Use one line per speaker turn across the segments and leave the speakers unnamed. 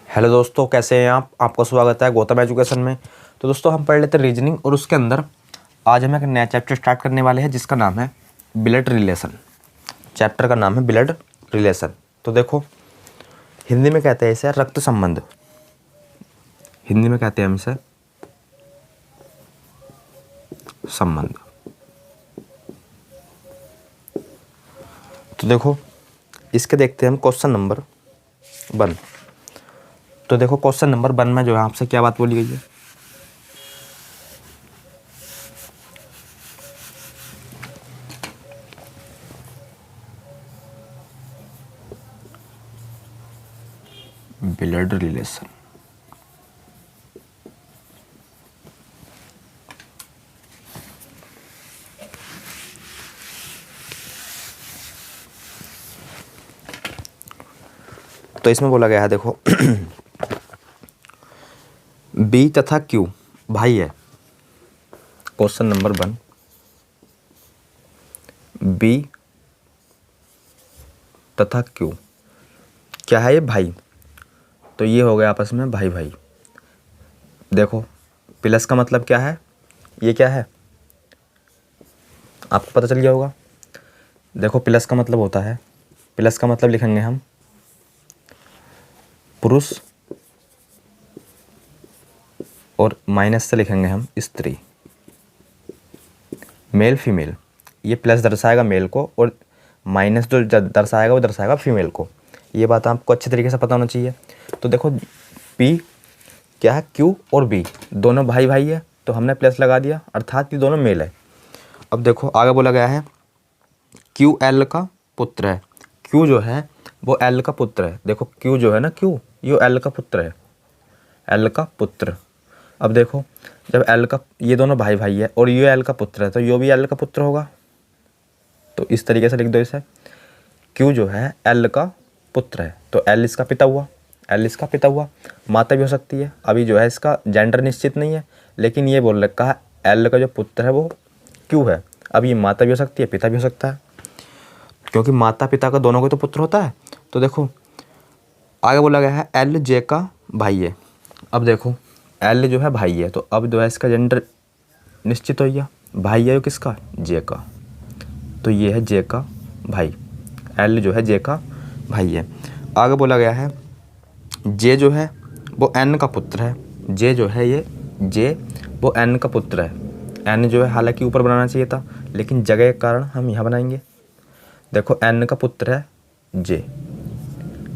Hello दोस्तों, कैसे हैं आप? आपका स्वागत है गौतम एजुकेशन में। तो दोस्तों हम पढ़ लेते हैं रीजनिंग, और उसके अंदर आज हम एक नया चैप्टर स्टार्ट करने वाले हैं जिसका नाम है ब्लड रिलेशन। चैप्टर का नाम है ब्लड रिलेशन। तो देखो, हिंदी में कहते हैं इसे रक्त संबंध। हिंदी में कहते हैं हम इसे संबंध। तो देखो, इसके देखते हैं हम क्वेश्चन नंबर 1। तो देखो, क्वेश्चन नंबर 1 में जो है आपसे क्या बात बोली गई है। Blood relation. तो इसमें बोला गया है, देखो बी तथा क्यू भाई है। क्वेश्चन नंबर 1, बी तथा क्यू क्या है? ये भाई। तो ये हो गया आपस में भाई भाई। देखो, प्लस का मतलब क्या है? ये क्या है आपको पता चल गया होगा। देखो, प्लस का मतलब होता है, प्लस का मतलब लिखेंगे हम पुरुष, और माइनस से लिखेंगे हम स्त्री, मेल फीमेल। ये प्लस दर्शाएगा मेल को, और माइनस जो दर्शाएगा वो दर्शाएगा फीमेल को। ये बात आपको अच्छे तरीके से पता होना चाहिए। तो देखो, पी क्या है? क्यू और बी दोनों भाई भाई है, तो हमने प्लस लगा दिया, अर्थात ये दोनों मेल है। अब देखो, आगे बोला गया है क्यू एल का पुत्र है। क्यू जो है वो एल का पुत्र है। देखो, क्यू जो है ना, क्यू ये एल का पुत्र है, एल का पुत्र। अब देखो, जब एल का, ये दोनों भाई भाई है और ये एल का पुत्र है, तो ये भी एल का पुत्र होगा। तो इस तरीके से लिख दो इसे, क्यू जो है एल का पुत्र है, तो एल इसका पिता हुआ, एल इसका पिता हुआ। माता भी हो सकती है, अभी जो है इसका जेंडर निश्चित नहीं है, लेकिन ये बोल रखा है एल का जो पुत्र है वो क्यू है। अब ये माता भी हो सकती है, पिता भी हो सकता है, क्योंकि माता पिता का दोनों को तो पुत्र होता है। तो देखो, आगे बोला गया है एल जे का भाई है। अब देखो, एल जो है भाई है, तो अब जो है इसका जेंडर निश्चित हो गया, भाई है किसका? जे का। तो ये है जे का भाई, एल जो है जे का भाई है। आगे बोला गया है जे जो है वो एन का पुत्र है। जे जो है ये जे वो एन का पुत्र है। एन जो है हालांकि ऊपर बनाना चाहिए था, लेकिन जगह के कारण हम यहाँ बनाएंगे। देखो, एन का पुत्र है जे,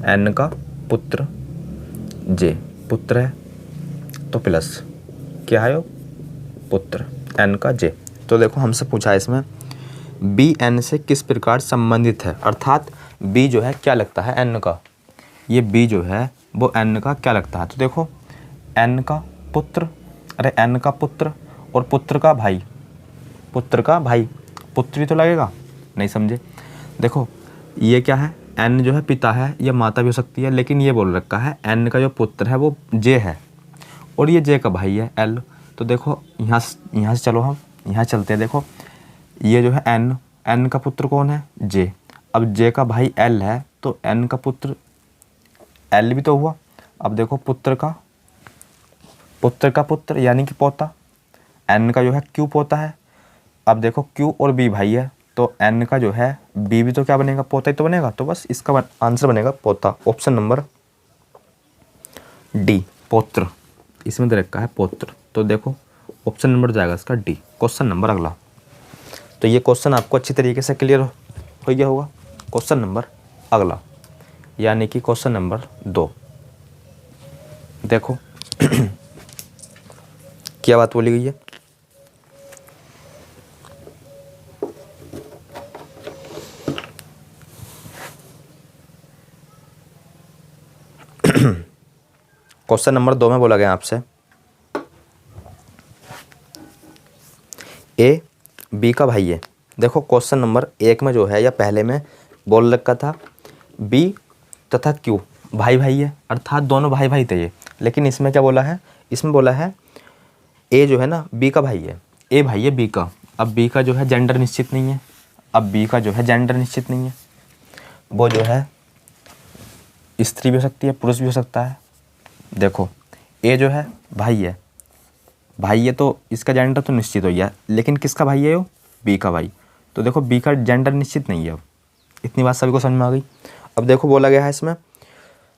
एन का पुत्र जे, पुत्र है तो प्लस क्या है? वो पुत्र एन का जे। तो देखो, हमसे पूछा है इसमें बी एन से किस प्रकार संबंधित है, अर्थात बी जो है क्या लगता है एन का। ये बी जो है वो एन का क्या लगता है? तो देखो, एन का पुत्र, अरे एन का पुत्र और पुत्र का भाई, पुत्र का भाई, पुत्र ही तो लगेगा, नहीं समझे। देखो, ये क्या है? एन जो है पिता है, ये माता भी हो सकती है, लेकिन ये बोल रखा है एन का जो पुत्र है वो जे है, और ये जे का भाई है एल। तो देखो, यहाँ से चलो, हम यहाँ चलते हैं। देखो, ये जो है एन, एन का पुत्र कौन है? जे। अब जे का भाई एल है, तो एन का पुत्र एल भी तो हुआ। अब देखो, पुत्र का पुत्र यानी कि पोता, एन का जो है क्यू पोता है। अब देखो, क्यू और बी भाई है, तो एन का जो है बी भी तो क्या बनेगा? पोता ही तो बनेगा। तो बस इसका आंसर बनेगा पोता, ऑप्शन नंबर डी, पौत्र। इसमें दे रखा है पौत्र, तो देखो ऑप्शन नंबर जाएगा इसका डी। क्वेश्चन नंबर अगला। तो ये क्वेश्चन आपको अच्छी तरीके से क्लियर हो गया होगा। क्वेश्चन नंबर अगला, यानी कि क्वेश्चन नंबर 2। देखो क्या बात बोली गई है। क्वेश्चन नंबर 2 में बोला गया आपसे ए बी का भाई है। देखो, क्वेश्चन नंबर 1 में जो है, या पहले में बोल रखा था बी तथा क्यू भाई भाई है, अर्थात दोनों भाई भाई थे ये। लेकिन इसमें क्या बोला है? इसमें बोला है ए जो है ना बी का भाई है, ए भाई है बी का। अब बी का जो है जेंडर निश्चित नहीं है, अब बी का जो है जेंडर निश्चित नहीं है, वो जो है स्त्री भी हो सकती है, पुरुष भी हो सकता है, देखो ए जो है भाई है, भाई है तो इसका जेंडर तो निश्चित हो गया, लेकिन किसका भाई है वो, बी का भाई। तो देखो बी का जेंडर निश्चित नहीं है। अब इतनी बात सभी को समझ में आ गई। अब देखो बोला गया है इसमें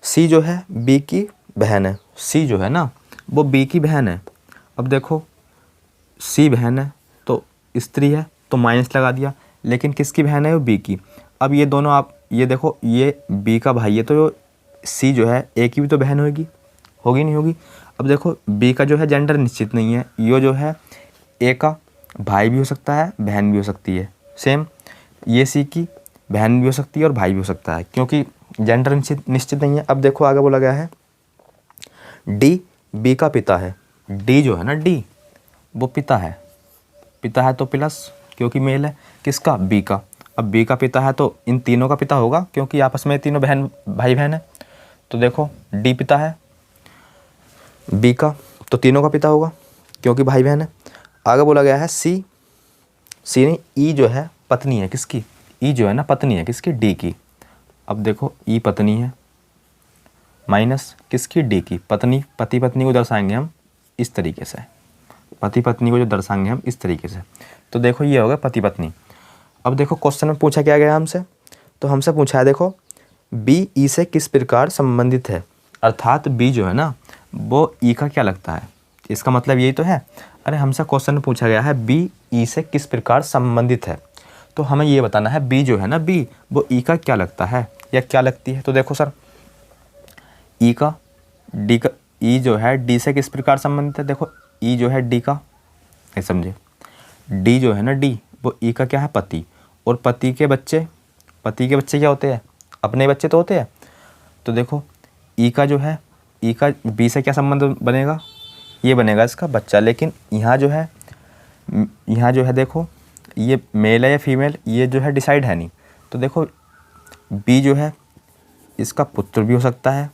सी जो है बी की बहन है, सी जो है ना वो बी की बहन है। अब देखो सी बहन है तो स्त्री है तो माइनस लगा दिया, लेकिन किसकी बहन है वो, बी की। अब ये दोनों आप ये देखो, ये बी का भाई है तो सी जो है ए की भी तो बहन होगी, होगी नहीं होगी। अब देखो बी का जो है जेंडर निश्चित नहीं है, ये जो है ए का भाई भी हो सकता है बहन भी हो सकती है, सेम ये सी की बहन भी हो सकती है और भाई भी हो सकता है, क्योंकि जेंडर निश्चित नहीं है। अब देखो आगे बोला गया है डी बी का पिता है, डी जो है ना डी वो पिता है, पिता है तो प्लस क्योंकि मेल है, किसका, बी का। अब बी का पिता है तो इन तीनों का पिता होगा, क्योंकि आपस में तीनों बहन भाई बहन है। तो देखो डी पिता है बी का तो तीनों का पिता होगा क्योंकि भाई बहन है। आगे बोला गया है सी, सी नहीं ई जो है पत्नी है किसकी, ई जो है ना पत्नी है किसकी, डी की। अब देखो ई पत्नी है माइनस किसकी, डी की। पत्नी पति पत्नी को दर्शाएंगे हम इस तरीके से, पति पत्नी को जो दर्शाएंगे हम इस तरीके से। तो देखो ये होगा पति पत्नी। अब देखो क्वेश्चन में पूछा क्या गया हमसे, तो हमसे पूछा है देखो बी ई से किस प्रकार संबंधित है, अर्थात बी जो है ना वो ई का क्या लगता है। इसका मतलब यही तो है, अरे हमसे क्वेश्चन में पूछा गया है बी ई से किस प्रकार संबंधित है, तो हमें ये बताना है बी जो है ना बी वो ई का क्या लगता है या क्या लगती है। तो देखो सर ई का डी का, ई जो है डी से किस प्रकार संबंधित है, देखो ई जो है डी का, नहीं समझे, डी जो है ना डी वो ई का क्या है, पति। और पति के बच्चे क्या होते हैं, अपने बच्चे तो होते हैं। तो देखो ई का जो है, ई का बी से क्या संबंध बनेगा, ये बनेगा इसका बच्चा। लेकिन यहाँ जो है देखो ये मेल है या फीमेल, ये जो है डिसाइड है नहीं। तो देखो बी जो है इसका पुत्र भी हो सकता है,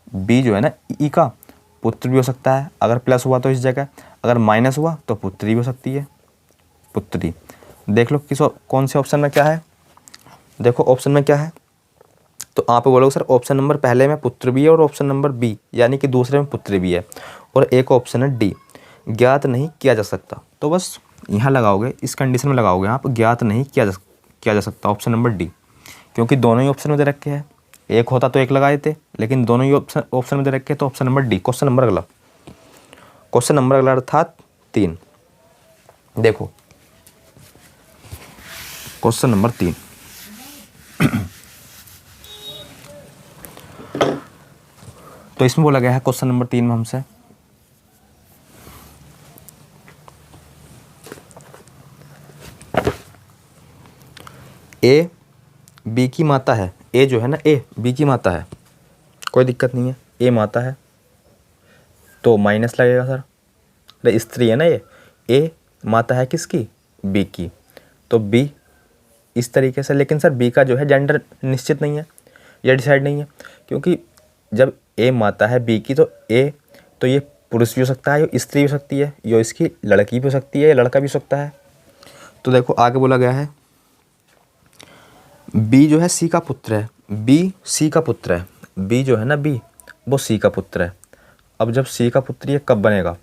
बी जो है ना ई का पुत्र भी हो सकता है, अगर प्लस हुआ तो इस जगह, अगर माइनस हुआ तो पुत्री भी हो सकती है, पुत्री। देख लो कौन से ऑप्शन में क्या है, देखो ऑप्शन में क्या है, तो आप बोलोगे सर ऑप्शन नंबर पहले में पुत्र भी है और ऑप्शन नंबर बी यानी कि दूसरे में पुत्री भी है, और एक ऑप्शन है डी ज्ञात नहीं किया जा सकता। तो बस यहाँ लगाओगे, इस कंडीशन में लगाओगे आप ज्ञात नहीं किया जा सकता, ऑप्शन नंबर डी, क्योंकि दोनों ही ऑप्शन में दे रखे हैं। एक होता तो एक लगा देते, लेकिन दोनों ही ऑप्शन में दे रखे हैं, तो option number D. Question number अगला अर्थात 3। देखो क्वेश्चन नंबर 3 तो इसमें बोला गया है क्वेश्चन नंबर 3 में हमसे ए बी की माता है, ए जो है ना ए बी की माता है, कोई दिक्कत नहीं है, ए माता है तो माइनस लगेगा सर, अरे स्त्री है ना ये, ए माता है किसकी, बी की, तो बी इस तरीके से। लेकिन सर बी का जो है जेंडर निश्चित नहीं है या डिसाइड नहीं है, क्योंकि जब ए माता है बी की तो ए तो ये पुरुष भी हो सकता है, ये स्त्री भी हो सकती है, ये इसकी लड़की भी हो सकती है, ये लड़का भी हो सकता है। तो देखो आगे बोला गया है बी जो है सी का पुत्र है, बी सी का पुत्र है, बी जो है ना बी वो सी का पुत्र है। अब जब सी का पुत्र ये कब बनेगा,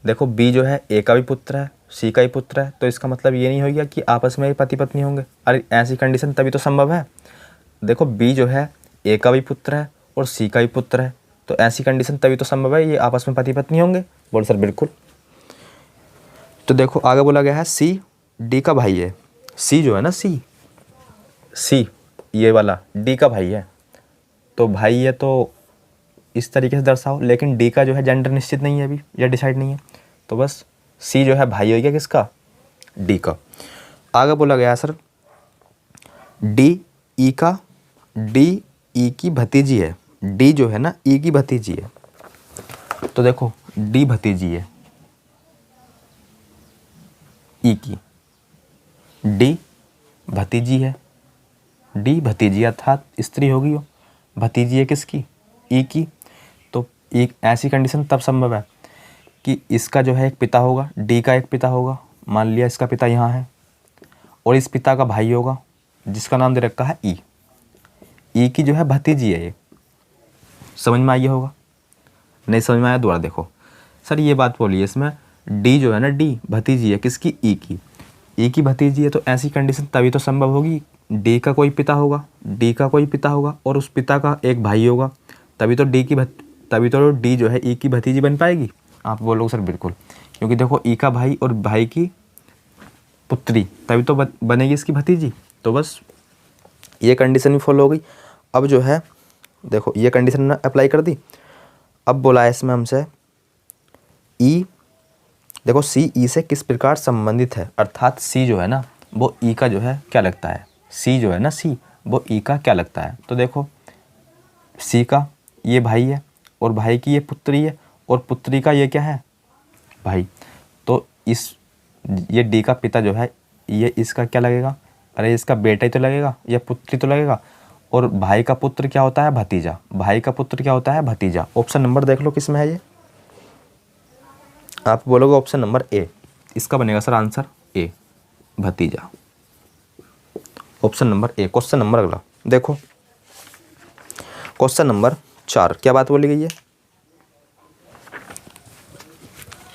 देखो बी जो है ए का भी पुत्र है सी का ही पुत्र है, तो इसका मतलब ये नहीं हो गया कि आपस में पति पत्नी होंगे। अरे ऐसी कंडीशन तभी तो संभव है, देखो बी जो है ए का भी पुत्र है और सी का भी पुत्र है, तो ऐसी कंडीशन तभी तो संभव है ये आपस में पति पत्नी होंगे। बोल सर बिल्कुल। तो देखो आगे बोला गया है सी डी का भाई है, सी जो है ना सी ये वाला डी का भाई है, तो भाई है तो इस तरीके से दर्शाओ, लेकिन डी का जो है जेंडर निश्चित नहीं है अभी या डिसाइड नहीं है, तो बस सी जो है भाई हो गया किसका, डी का। आगे बोला गया सर डी ई की भतीजी है, डी जो है ना ई की भतीजी है, तो देखो डी भतीजी है ई की, डी भतीजी है, डी भतीजी अर्थात स्त्री होगी वो, भतीजी है किसकी, ई की। तो एक ऐसी कंडीशन तब संभव है कि इसका जो है एक पिता होगा, डी का एक पिता होगा, मान लिया इसका पिता यहाँ है, और इस पिता का भाई होगा जिसका नाम दे रखा है ई की जो है भतीजी है ये, समझ में आइए होगा। नहीं समझ में आया? दोबारा देखो सर, ये बात बोली है इसमें, डी जो है ना, डी भतीजी है किसकी? ई की। ई की भतीजी है तो ऐसी कंडीशन तभी तो संभव होगी, डी का कोई पिता होगा, डी का कोई पिता होगा और उस पिता का एक भाई होगा, तभी तो तभी तो डी जो है ई की भतीजी बन पाएगी। आप बोलोगे सर बिल्कुल, क्योंकि देखो ई का भाई और भाई की पुत्री, तभी तो बनेगी इसकी भतीजी। तो बस ये कंडीशन भी फॉलो हो गई। अब जो है देखो, ये कंडीशन ने अप्लाई कर दी। अब बोला है इसमें हमसे ई, देखो सी ई से किस प्रकार संबंधित है, अर्थात सी जो है ना वो ई का जो है क्या लगता है, सी जो है ना, सी वो ई का क्या लगता है। तो देखो सी का ये भाई है और भाई की ये पुत्री है और पुत्री का ये क्या है, भाई। तो इस ये डी का पिता जो है ये इसका क्या लगेगा, अरे इसका बेटा ही तो लगेगा या पुत्री तो लगेगा। और भाई का पुत्र क्या होता है, भतीजा। भाई का पुत्र क्या होता है, भतीजा। ऑप्शन नंबर देख लो किस में है ये, आप बोलोगे ऑप्शन नंबर ए, इसका बनेगा सर आंसर ए, भतीजा। Option number A. Question number अगला देखो, क्वेश्चन नंबर 4 क्या बात बोली गई है।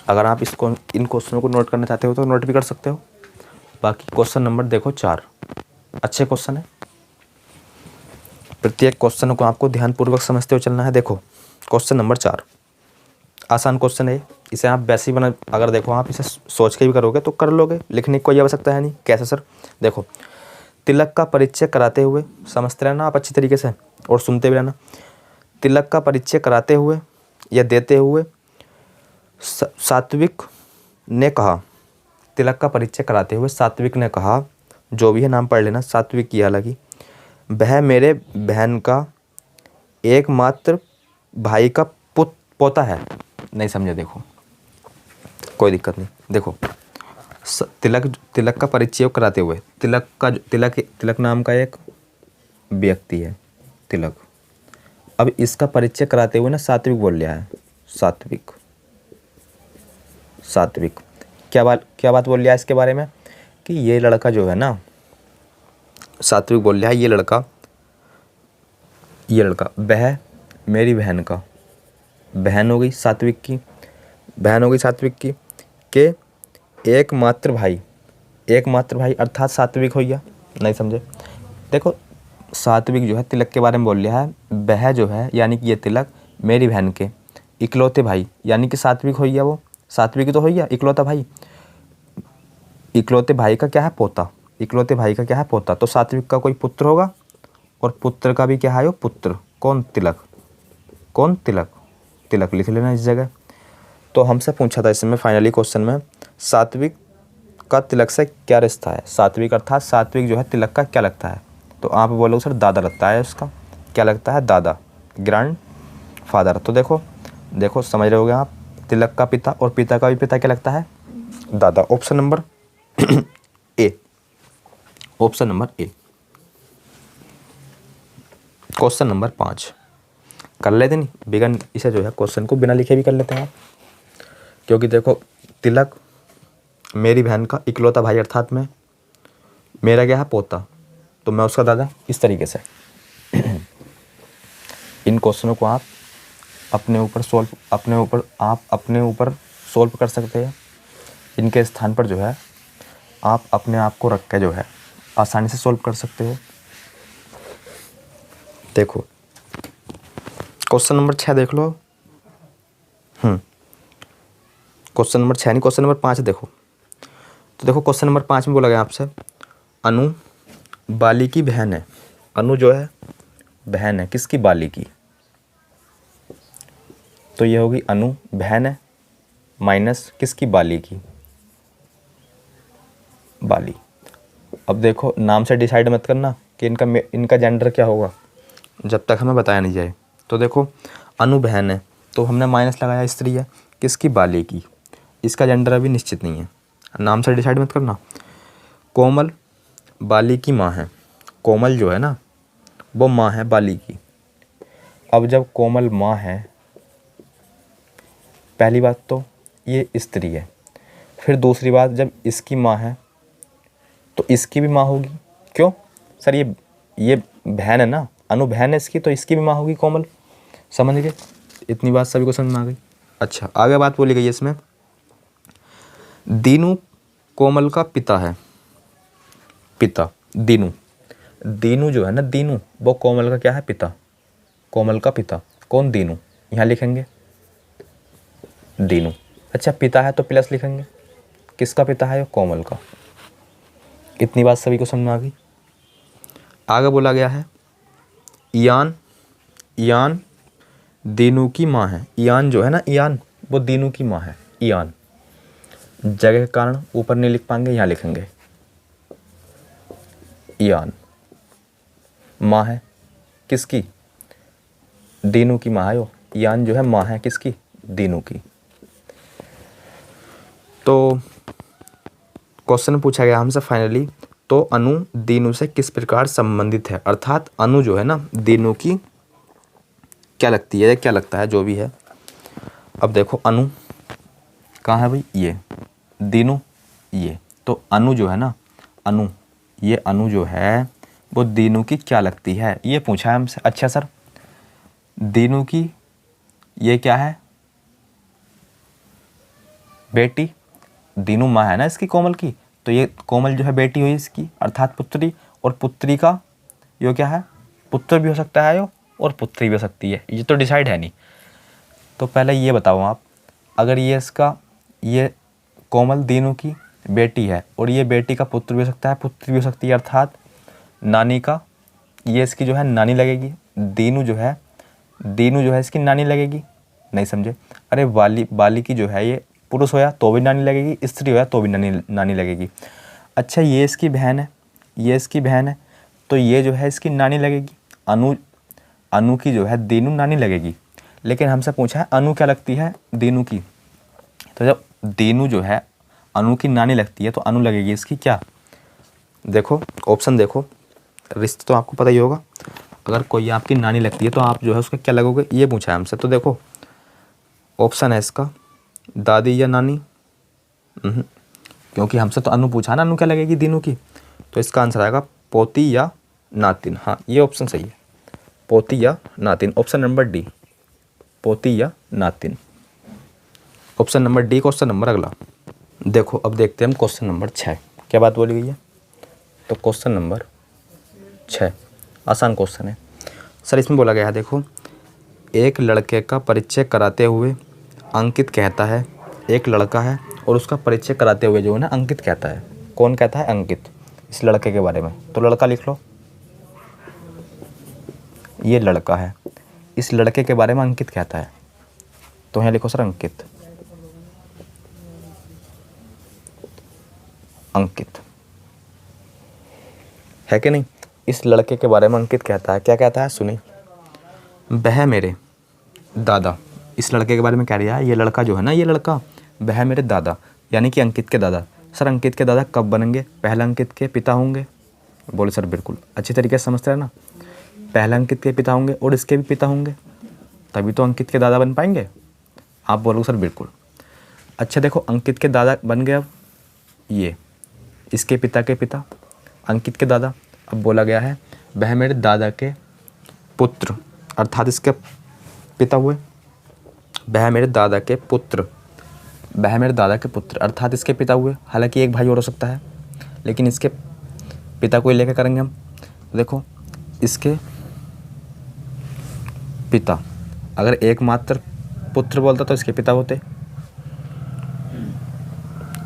अगर आप इसको इन क्वेश्चनों को नोट करना चाहते हो तो नोट भी कर सकते हो। बाकी क्वेश्चन नंबर देखो 4 अच्छे क्वेश्चन है, प्रत्येक क्वेश्चन को आपको ध्यानपूर्वक समझते हुए चलना है। देखो क्वेश्चन नंबर 4 आसान क्वेश्चन है, इसे आप वैसे ही बना, अगर देखो आप इसे सोच के भी करोगे तो कर लोगे, लिखने की कोई आवश्यकता है नहीं। कैसे सर, देखो तिलक का परिचय कराते हुए, समझते रहना आप अच्छी तरीके से और सुनते भी रहना। तिलक का परिचय कराते हुए या देते हुए सात्विक ने कहा, तिलक का परिचय कराते हुए सात्विक ने कहा, जो भी है नाम पढ़ लेना, सात्विक की, हालांकि वह मेरे बहन का एकमात्र भाई का पोता है। नहीं समझे, देखो कोई दिक्कत नहीं। देखो तिलक का परिचय कराते हुए, तिलक नाम का एक व्यक्ति है तिलक। अब इसका परिचय कराते हुए ना सात्विक बोल लिया है, सात्विक क्या बात बोल लिया है इसके बारे में कि ये लड़का जो है ना, सात्विक बोल लिया है ये लड़का वह मेरी बहन का, बहन हो गई सात्विक की, के एकमात्र भाई अर्थात सात्विक हो गया। नहीं समझे, देखो सात्विक जो है तिलक के बारे में बोल लिया है, वह जो है यानी कि ये तिलक मेरी बहन के इकलौते भाई, यानी कि सात्विक हो गया, वो सात्विक तो हो गया, इकलौता भाई, इकलौते भाई का क्या है, पोता। इकलौते भाई का क्या है, पोता। तो सात्विक का कोई पुत्र होगा और पुत्र का भी क्या है, वो पुत्र। कौन, तिलक। कौन, तिलक लिख लेना इस जगह। तो हमसे पूछा था इसमें फाइनली क्वेश्चन में, सात्विक का तिलक से क्या रिश्ता है। सात्विक अर्थात सात्विक जो है तिलक का क्या लगता है, तो आप बोलोगे सर दादा लगता है, उसका क्या लगता है, दादा, ग्रैंड फादर। तो देखो समझ रहे होगे आप, तिलक का पिता और पिता का भी पिता क्या लगता है, दादा। Option number A, option number A. Question number 5 कर लेते नहीं बिगन, इसे जो है क्वेश्चन को बिना लिखे भी कर लेते हैं आप, क्योंकि देखो तिलक मेरी बहन का इकलौता भाई अर्थात में मेरा क्या है, पोता, तो मैं उसका दादा। इस तरीके से इन क्वेश्चनों को आप अपने ऊपर सोल्व कर सकते हैं। इनके स्थान पर जो है आप अपने आप को रख के जो है आसानी से सोल्व कर सकते हो। देखो क्वेश्चन नंबर 6 देख लो। क्वेश्चन नंबर 6 नहीं, क्वेश्चन नंबर 5 देखो। तो देखो क्वेश्चन नंबर 5 में बोला गया आपसे, अनु बाली की बहन है। अनु जो है बहन है किसकी, बाली की। तो ये होगी अनु बहन है माइनस किसकी, बाली की, बाली। अब देखो नाम से डिसाइड मत करना कि इनका जेंडर क्या होगा जब तक हमें बताया नहीं जाए। तो देखो अनु बहन है तो हमने माइनस लगाया, स्त्री है किसकी, बाली की। इसका जेंडर अभी निश्चित नहीं है, नाम से डिसाइड मत करना। कोमल बाली की माँ है, कोमल जो है ना वो माँ है बाली की। अब जब कोमल माँ है, पहली बात तो ये स्त्री है, फिर दूसरी बात जब इसकी माँ है तो इसकी भी माँ होगी। क्यों सर, ये बहन है ना, अनु बहन है इसकी, तो इसकी भी माँ होगी कोमल। समझ गए, इतनी बात सभी को समझ में आ गई। अच्छा, आगे बात बोली गई है इसमें, दीनू कोमल का पिता है। पिता दीनू, दीनू जो है ना, दीनू वो कोमल का क्या है, पिता। कोमल का पिता कौन, दीनू। यहाँ लिखेंगे दीनू। अच्छा, पिता है तो प्लस लिखेंगे, किसका पिता है, कोमल का। इतनी बात सभी को समझ में आ गई। आगे बोला गया है, ईयान, ईयान दीनू की माँ है। ईयान जो है ना, ईयान वो दीनू की माँ है। ईयान जगह के कारण ऊपर नहीं लिख पाएंगे, यहाँ लिखेंगे ईयान माँ है किसकी, दीनू की माँ है। यो ईयान जो है माँ है किसकी, दीनू की। तो क्वेश्चन पूछा गया हमसे फाइनली, तो अनु दीनू से किस प्रकार संबंधित है। अर्थात अनु जो है ना, दीनू की क्या लगती है, क्या लगता है, जो भी है। अब देखो अनु कहाँ है भाई, ये दीनू ये, तो अनु जो है ना, अनु, ये अनु जो है वो दीनू की क्या लगती है, ये पूछा है हमसे। अच्छा सर, दीनू की ये क्या है, बेटी। दीनू माँ है ना इसकी, कोमल की, तो ये कोमल जो है बेटी हुई इसकी, अर्थात पुत्री। और पुत्री का यो क्या है, पुत्र भी हो सकता है यो, और पुत्री भी हो सकती है, ये तो डिसाइड है नहीं। तो पहले ये बताओ आप, अगर ये इसका, ये कोमल दीनू की बेटी है और ये बेटी का पुत्र भी हो सकता है, पुत्री भी हो सकती है, अर्थात नानी का, ये इसकी जो है नानी लगेगी। दीनू जो है, दीनू जो है इसकी नानी लगेगी। नहीं समझे, अरे वाली, बाली की जो है ये पुरुष होया तो भी नानी लगेगी, स्त्री होया तो भी नानी लगेगी। अच्छा, ये इसकी बहन है, ये इसकी बहन है, तो ये जो है इसकी नानी लगेगी। अनु, अनु की जो है दीनू नानी लगेगी। लेकिन हमसे पूछा है अनु क्या लगती है, दीनू की। तो जब दीनू जो है अनु की नानी लगती है तो अनु लगेगी इसकी क्या, देखो ऑप्शन देखो, रिश्ते तो आपको पता ही होगा। अगर कोई आपकी नानी लगती है तो आप जो है उसका क्या लगोगे, ये पूछा है हमसे। तो देखो ऑप्शन है इसका, दादी या नानी। क्योंकि हमसे तो अनु पूछा ना, अनु क्या लगेगी दीनू की, तो इसका आंसर आएगा पोती या नातिन। हाँ, ये ऑप्शन सही है, पोती या नातिन, ऑप्शन नंबर डी, पोती या नातिन, option number D. Question number अगला देखो, अब देखते हैं हम क्वेश्चन नंबर 6, क्या बात बोली गई है। तो क्वेश्चन नंबर 6 आसान क्वेश्चन है सर। इसमें बोला गया है, देखो, एक लड़के का परिचय कराते हुए अंकित कहता है, एक लड़का है और उसका परिचय कराते हुए जो है ना अंकित कहता है। कौन कहता है, अंकित, इस लड़के के बारे में। तो लड़का लिख लो, ये लड़का है, इस लड़के के बारे में अंकित कहता है, तो यहाँ लिखो सर अंकित, अंकित है कि नहीं। इस लड़के के बारे में अंकित कहता है, क्या कहता है, सुनी, वह मेरे दादा, इस लड़के के बारे में कह रहा है, ये लड़का जो है ना, ये लड़का, वह मेरे दादा, यानी कि अंकित के दादा। सर अंकित के दादा कब बनेंगे, पहले अंकित के पिता होंगे। बोले सर बिल्कुल, अच्छी तरीके से समझते हैं ना, पहले अंकित के पिता होंगे और इसके भी पिता होंगे, तभी तो अंकित के दादा बन पाएंगे। आप बोलोगे सर बिल्कुल। अच्छा देखो, अंकित के दादा बन गए, अब ये इसके पिता के पिता, अंकित के दादा। अब बोला गया है वह मेरे दादा के पुत्र, अर्थात इसके पिता हुए, वह मेरे दादा के पुत्र, वह मेरे दादा के पुत्र अर्थात इसके पिता हुए। हालांकि एक भाई और हो सकता है, लेकिन इसके पिता को ही लेकर करेंगे हम। देखो, इसके पिता, अगर एकमात्र पुत्र बोलता तो इसके पिता होते,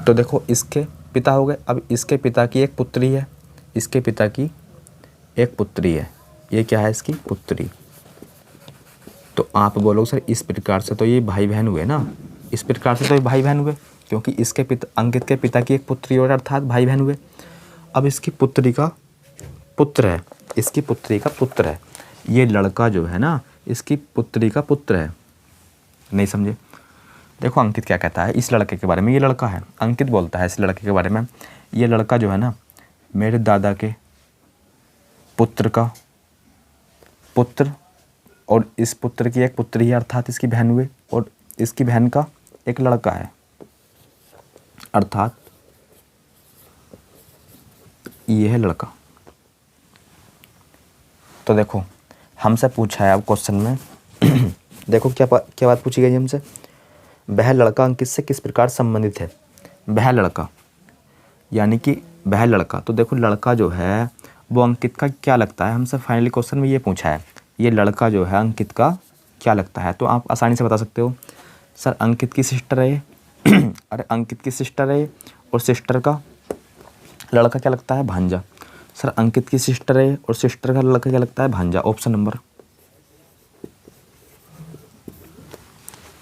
तो देखो इसके पिता हो गए। अब इसके पिता की एक पुत्री है, इसके पिता की एक पुत्री है, ये क्या है, इसकी पुत्री। तो आप बोलोगे सर इस प्रकार से तो ये भाई बहन हुए ना, इस प्रकार से तो ये भाई बहन हुए, क्योंकि इसके पिता, अंकित के पिता की एक पुत्री और अर्थात भाई बहन हुए। अब इसकी पुत्री का पुत्र है, इसकी पुत्री का पुत्र है, ये लड़का जो है ना इसकी पुत्री का पुत्र है। नहीं समझे, देखो अंकित क्या कहता है इस लड़के के बारे में, ये लड़का है, अंकित बोलता है इस लड़के के बारे में, ये लड़का जो है ना मेरे दादा के पुत्र का पुत्र, और इस पुत्र की एक पुत्री है अर्थात इसकी बहन हुई, और इसकी बहन का एक लड़का है अर्थात ये है लड़का। तो देखो हमसे पूछा है अब क्वेश्चन में देखो क्या बात पूछी गई हमसे, वह लड़का अंकित से किस प्रकार संबंधित है। वह लड़का यानी कि वह लड़का, तो देखो लड़का जो है वो अंकित का क्या लगता है, हमसे फाइनली क्वेश्चन में ये पूछा है, ये लड़का जो है अंकित का क्या लगता है। तो आप आसानी से बता सकते हो सर अंकित की सिस्टर है अरे अंकित की सिस्टर है और सिस्टर का लड़का क्या लगता है, भांजा। सर अंकित की सिस्टर है और सिस्टर का लड़का क्या लगता है, भांजा। ऑप्शन नंबर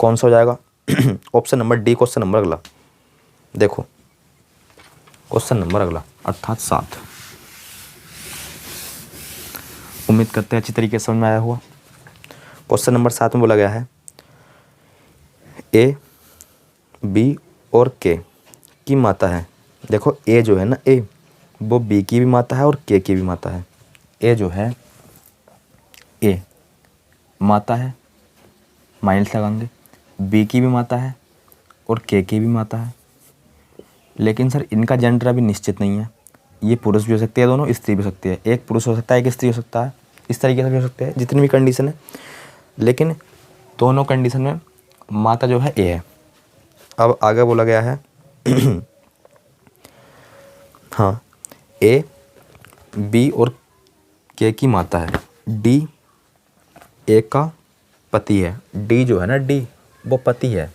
कौन सा हो जाएगा option number D. Question number अगला देखो, क्वेश्चन नंबर अगला अर्थात 7। उम्मीद करते हैं अच्छी तरीके से समझ में आया हुआ। क्वेश्चन नंबर 7 में बोला गया है ए बी और के की माता है। देखो ए जो है ना, ए वो बी की भी माता है और के की भी माता है। ए जो है, ए माता है, माइनस लगाएंगे, बी की भी माता है और के की भी माता है। लेकिन सर इनका जेंडर अभी निश्चित नहीं है, ये पुरुष भी हो सकते हैं दोनों, स्त्री भी हो सकती है, एक पुरुष हो सकता है एक स्त्री हो सकता है, इस तरीके से भी हो सकते हैं जितनी भी कंडीशन है। लेकिन दोनों कंडीशन में माता जो है ए है। अब आगे बोला गया है हाँ ए बी और के की माता है, डी ए का पति है। डी जो है ना, डी वो पति है,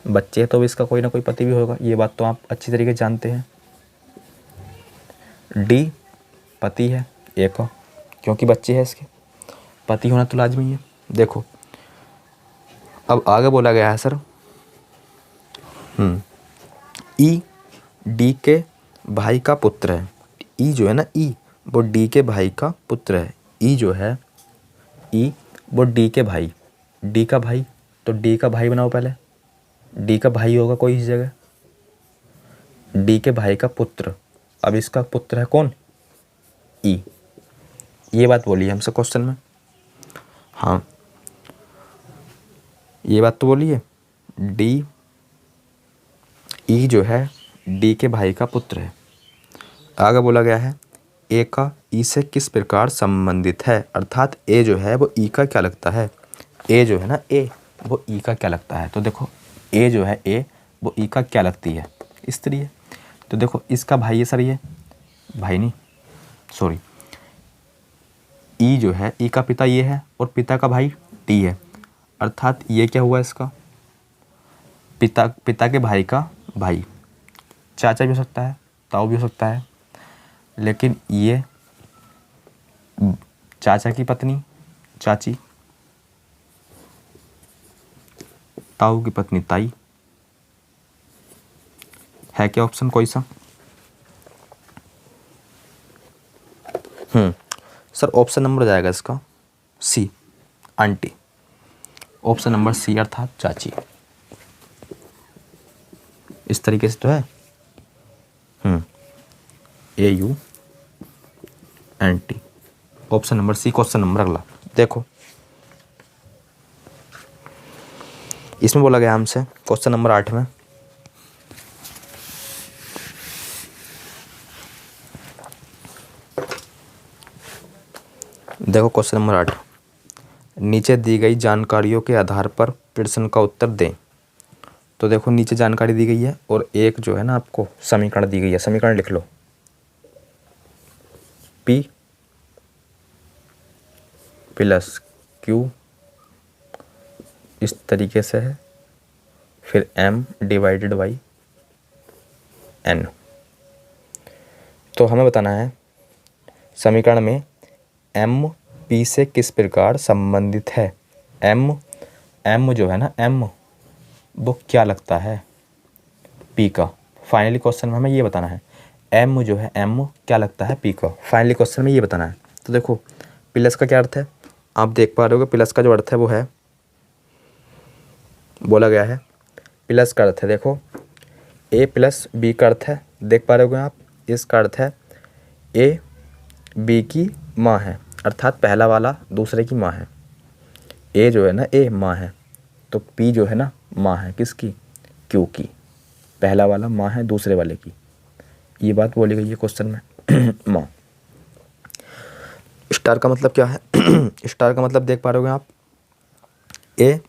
बच्चे तो इसका कोई ना कोई पति भी होगा, ये बात तो आप अच्छी तरीके से जानते हैं। डी पति है ए का, क्योंकि बच्चे हैं इसके, पति होना तो लाजमी है। देखो अब आगे बोला गया है सर ई डी के भाई का पुत्र है। ई जो है ना, ई वो डी के भाई का पुत्र है। ई जो है, ई वो डी के भाई, डी का भाई, तो डी का भाई बनाओ पहले, डी का भाई होगा कोई इस जगह, डी के भाई का पुत्र। अब इसका पुत्र है कौन, ई। ये बात बोली है हमसे क्वेश्चन में, हाँ ये बात तो बोली है। डी ई जो है डी के भाई का पुत्र है। आगे बोला गया है ए का ई से किस प्रकार संबंधित है, अर्थात ए जो है वो ई का क्या लगता है। ए जो है ना, ए वो ई का क्या लगता है। तो देखो ए जो है, ए वो ई का क्या लगती है, स्त्री है। तो देखो इसका भाई है सर, ये भाई नहीं सॉरी, ई जो है, ई का पिता ये है और पिता का भाई टी है, अर्थात ये क्या हुआ इसका पिता के भाई का भाई। चाचा भी हो सकता है, ताऊ भी हो सकता है, लेकिन ये चाचा की पत्नी चाची, ताऊ की पत्नी ताई है। क्या ऑप्शन कोई सा? सर ऑप्शन नंबर हो जाएगा इसका C, aunty. Option number C अर्थात चाची। इस तरीके से तो है, A U N T. Option number C. Question number अगला देखो, इसमें बोला गया हमसे क्वेश्चन नंबर 8 में देखो, क्वेश्चन नंबर 8, नीचे दी गई जानकारियों के आधार पर प्रश्न का उत्तर दें। तो देखो नीचे जानकारी दी गई है और एक जो है ना आपको समीकरण दी गई है, समीकरण लिख लो। P प्लस Q इस तरीके से है, फिर M डिवाइडेड बाई N। तो हमें बताना है समीकरण में M P से किस प्रकार संबंधित है। M जो है ना, M वो क्या लगता है P का। फाइनली क्वेश्चन में हमें ये बताना है M जो है, M क्या लगता है P का। फाइनली क्वेश्चन में ये बताना है। तो देखो प्लस का क्या अर्थ है, आप देख पा रहे हो कि प्लस का जो अर्थ है वो है, बोला गया है प्लस का अर्थ है, देखो A प्लस B का अर्थ है, देख पा रहे हो आप, इसका अर्थ है A B की माँ है, अर्थात पहला वाला दूसरे की माँ है। A जो है ना, A माँ है, तो P जो है ना माँ है किसकी, Q की। पहला वाला माँ है दूसरे वाले की, ये बात बोली गई है क्वेश्चन में माँ। स्टार का मतलब क्या है स्टार का मतलब देख पा रहे हो आप, ए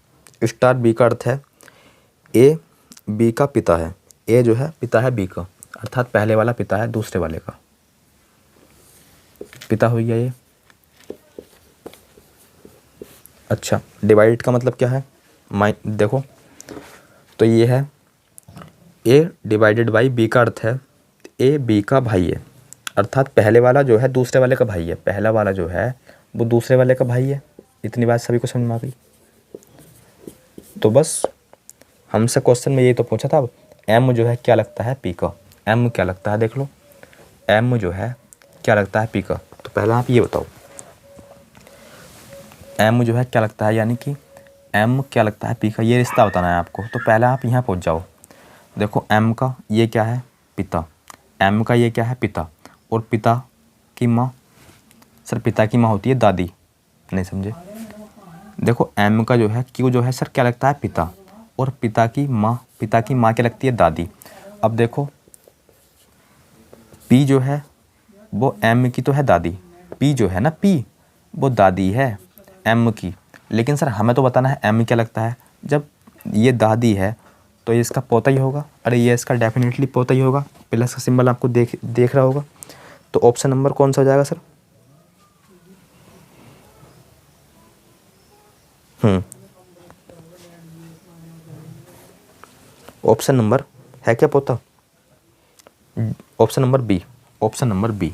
स्टार बी का अर्थ है ए बी का पिता है। ए जो है पिता है बी का, अर्थात पहले वाला पिता है दूसरे वाले का, पिता हो गया ये। अच्छा, डिवाइड का मतलब क्या है? देखो तो ये है ए डिवाइडेड बाई बी का अर्थ है ए बी का भाई है, अर्थात पहले वाला जो है दूसरे वाले का भाई है, पहला वाला जो है वो दूसरे वाले का भाई है। इतनी बात सभी को समझ में आ गई? तो बस हमसे क्वेश्चन में यही तो पूछा था। अब एम जो है क्या लगता है पी का, एम क्या लगता है देख लो, एम जो है क्या लगता है पी का। तो पहला आप ये बताओ एम जो है क्या लगता है, यानी कि एम क्या लगता है पी का, ये रिश्ता बताना है आपको। तो पहला आप यहाँ पहुँच जाओ। देखो एम का ये क्या है पिता, एम का ये क्या है पिता, और पिता की माँ, सर पिता की माँ होती है दादी, नहीं समझे? देखो एम का जो है क्यू जो है सर क्या लगता है पिता, और पिता की माँ क्या लगती है दादी। अब देखो पी जो है वो एम की तो है दादी, पी जो है ना पी वो दादी है एम की, लेकिन सर हमें तो बताना है एम क्या लगता है। जब ये दादी है तो ये इसका पोता ही होगा, अरे ये इसका डेफिनेटली पोता ही होगा, प्लस का सिंबल आपको देख रहा होगा। तो ऑप्शन नंबर कौन सा हो जाएगा सर? ऑप्शन नंबर है क्या पोता? Option number B, option number B.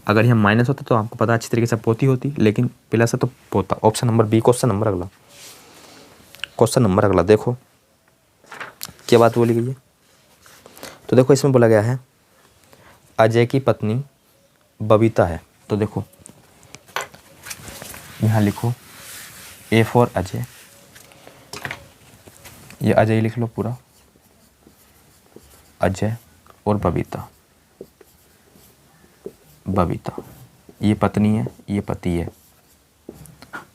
अगर यहाँ माइनस होता तो आपको पता अच्छी तरीके से पोती होती, लेकिन प्लस है तो पोता। Option number B. Question number अगला, क्वेश्चन नंबर अगला देखो क्या बात बोली गई है। तो देखो इसमें बोला गया है अजय की पत्नी बबीता है। तो देखो यहाँ लिखो ए फॉर अजय, ये अजय लिख लो पूरा, अजय और बबीता, बबीता ये पत्नी है ये पति है।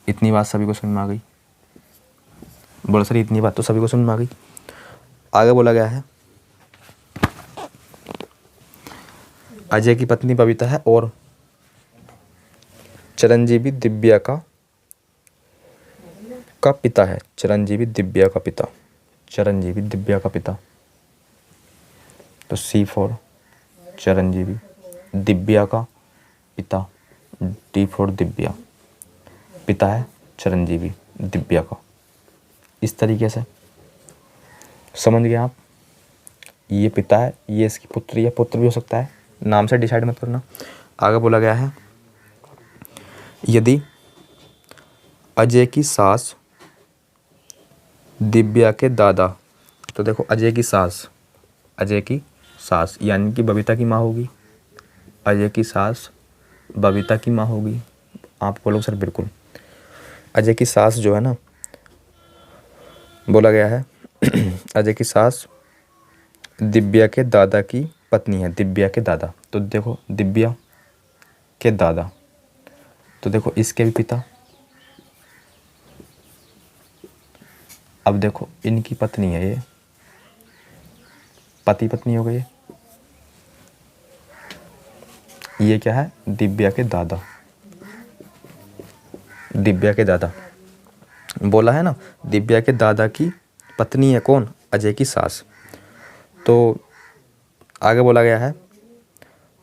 इतनी बात सभी को समझ में आ गई? बोलो सर इतनी बात तो सभी को समझ में आ गई। आगे बोला गया है अजय की पत्नी बबीता है और चिरंजीवी दिव्या का पिता है, चिरंजीवी दिव्या का पिता, चिरंजीवी दिव्या का पिता। तो सी फॉर चिरंजीवी, दिव्या का पिता, डी फॉर दिव्या, पिता है चिरंजीवी दिव्या का। इस तरीके से समझ गए आप? ये पिता है, ये इसकी पुत्री है, पुत्र भी हो सकता है, नाम से डिसाइड मत करना। आगे बोला गया है यदि अजय की सास दिव्या के दादा, तो देखो अजय की सास यानी कि बबीता की माँ होगी, अजय की सास बबीता की माँ होगी। आप बोलो सर बिल्कुल। अजय की सास जो है ना, बोला गया है अजय की सास दिव्या के दादा की पत्नी है, दिव्या के दादा। तो देखो दिव्या के दादा, तो देखो इसके भी पिता। अब देखो इनकी पत्नी है, ये पति पत्नी हो गई। ये क्या है दिव्या के दादा, दिव्या के दादा बोला है ना, दिव्या के दादा की पत्नी है कौन? अजय की सास। तो आगे बोला गया है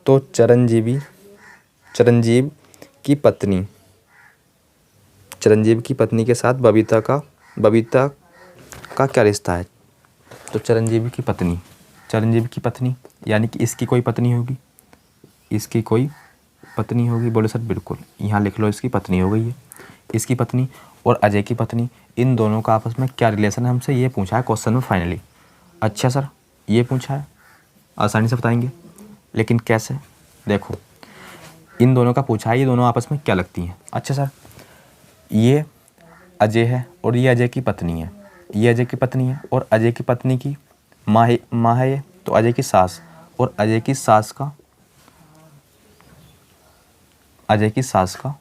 तो चिरंजीव की पत्नी के साथ बबीता का क्या रिश्ता है? तो चिरंजीवी की पत्नी यानी कि इसकी कोई पत्नी होगी, इसकी कोई पत्नी होगी। बोले सर बिल्कुल, यहाँ लिख लो इसकी पत्नी हो गई है। इसकी पत्नी और अजय की पत्नी, इन दोनों का आपस में क्या रिलेशन है हमसे ये पूछा है क्वेश्चन में फाइनली। अच्छा सर ये पूछा है, आसानी से बताएंगे, लेकिन कैसे? देखो इन दोनों का पूछा है, ये दोनों आपस में क्या लगती हैं। अच्छा सर ये अजय है और ये अजय की पत्नी है, ये अजय की पत्नी है और अजय की पत्नी की माँ है ये, तो अजय की सास, और अजय की सास का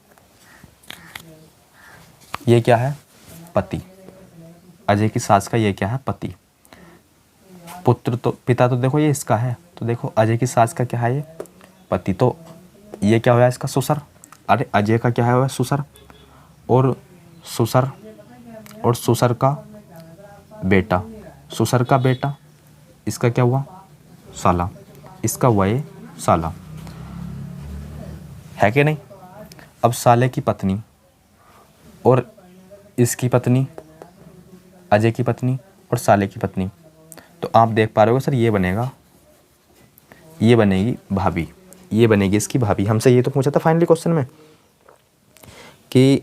ये क्या है पति, अजय की सास का ये क्या है पति। पुत्र तो पिता तो देखो ये इसका है, तो देखो अजय की सास का क्या है ये पति, तो ये क्या हुआ इसका ससुर। अरे अजय का क्या है हुआ ससुर, और ससुर और ससुर का बेटा, ससुर का बेटा इसका क्या हुआ साला, इसका हुआ ये साला, है कि नहीं। अब साले की पत्नी और इसकी पत्नी, अजय की पत्नी और साले की पत्नी, तो आप देख पा रहे हो सर ये बनेगा, ये बनेगी भाभी, ये बनेगी इसकी भाभी। हमसे ये तो पूछा था फाइनली क्वेश्चन में कि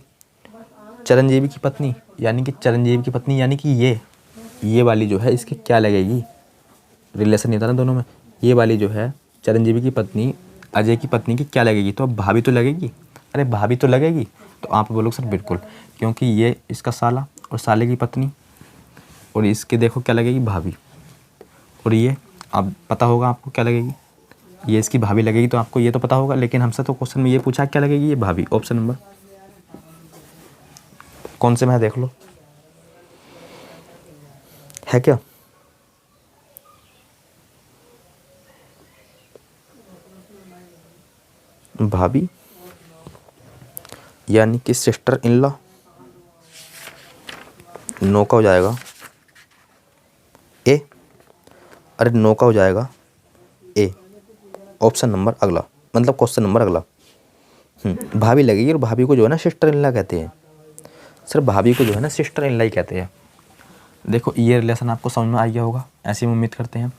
चिरंजीवी की पत्नी, यानी कि चिरंजीवी की पत्नी यानी कि ये वाली जो है इसकी क्या लगेगी, रिलेशन नहीं था ना दोनों में, ये वाली जो है चिरंजीवी की पत्नी अजय की पत्नी की क्या लगेगी, तो अब भाभी तो लगेगी, अरे भाभी तो लगेगी। तो आप बोलोगे सर बिल्कुल, क्योंकि ये इसका साला और साले की पत्नी और इसके देखो क्या लगेगी भाभी, और ये अब पता होगा आपको क्या लगेगी, ये इसकी भाभी लगेगी, तो आपको ये तो पता होगा। लेकिन हमसे तो क्वेश्चन में ये पूछा क्या लगेगी, ये भाभी। ऑप्शन नंबर कौन से में है देख लो, है क्या, भाभी यानी कि सिस्टर इन लॉ, नो का हो जाएगा ए, अरे नो का हो जाएगा ए। ऑप्शन नंबर अगला, मतलब क्वेश्चन नंबर अगला, भाभी लगेगी। और भाभी को जो है ना सिस्टर इन लॉ कहते हैं सर, भाभी को जो है ना सिस्टर इन लॉ ही कहते हैं। देखो ये रिलेशन आपको समझ में आ गया होगा, ऐसी हम उम्मीद करते हैं।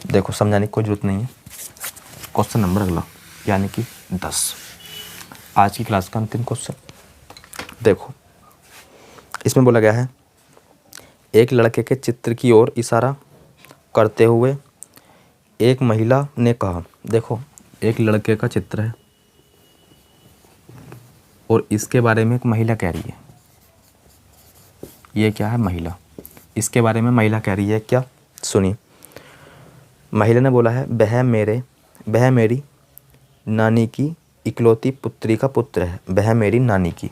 देखो समझाने की कोई ज़रूरत नहीं है। क्वेश्चन नंबर अगला यानी कि 10, आज की क्लास का अंतिम क्वेश्चन। देखो इसमें बोला गया है, एक लड़के के चित्र की ओर इशारा करते हुए एक महिला ने कहा। देखो एक लड़के का चित्र है और इसके बारे में एक महिला कह रही है, ये क्या है महिला, इसके बारे में महिला कह रही है क्या, सुनिए। महिला ने बोला है वह मेरी नानी की इकलौती पुत्री का पुत्र है, वह मेरी नानी की।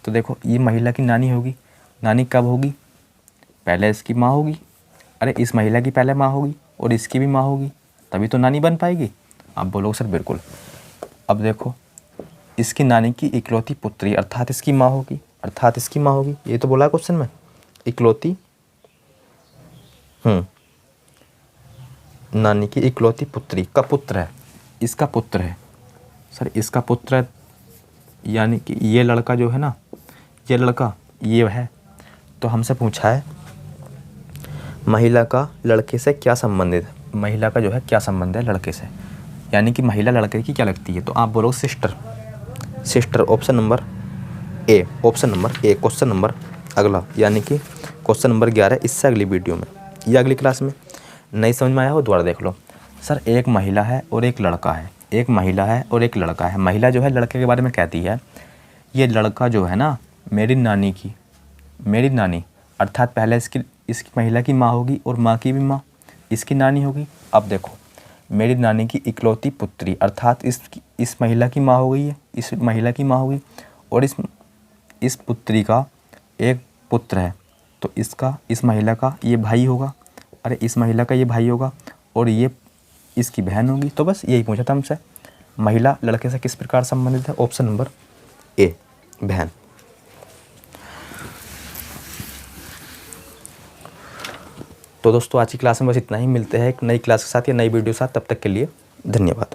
तो देखो ये महिला की नानी होगी, नानी कब होगी, पहले इसकी माँ होगी, अरे इस महिला की पहले माँ होगी और इसकी भी माँ होगी, तभी तो नानी बन पाएगी। आप बोलोगे सर बिल्कुल। अब देखो इसकी नानी की इकलौती पुत्री अर्थात इसकी माँ होगी, अर्थात इसकी माँ होगी, ये तो बोला है क्वेश्चन में, इकलौती नानी की इकलौती पुत्री का पुत्र है, इसका पुत्र है सर, इसका पुत्र है, यानी कि ये लड़का जो है ना, ये लड़का ये है। तो हमसे पूछा है महिला का लड़के से क्या संबंधित है, महिला का जो है क्या संबंध है लड़के से, यानी कि महिला लड़के की क्या लगती है। तो आप बोलो sister, sister option number A, option number A. Question number अगला यानी कि क्वेश्चन नंबर 11, इससे अगली वीडियो में या अगली क्लास में नहीं समझ में आया हो दोबारा देख लो। सर एक महिला है और एक लड़का है, एक महिला है और एक लड़का है। महिला जो है लड़के के बारे में कहती है ये लड़का जो है ना मेरी नानी की, मेरी नानी अर्थात पहले इसकी महिला की माँ होगी और माँ की भी माँ इसकी नानी होगी। अब देखो मेरी नानी की इकलौती पुत्री अर्थात इस महिला की माँ हो गई है, इस महिला की माँ होगी और इस पुत्री का एक पुत्र है, तो इसका इस महिला का ये भाई होगा, अरे इस महिला का ये भाई होगा और ये इसकी बहन होगी। तो बस यही पूछा था हमसे, महिला लड़के से किस प्रकार संबंधित है, ऑप्शन नंबर ए बहन। तो दोस्तों आज की क्लास में बस इतना ही, मिलते हैं एक नई क्लास के साथ या नई वीडियो के साथ, तब तक के लिए धन्यवाद।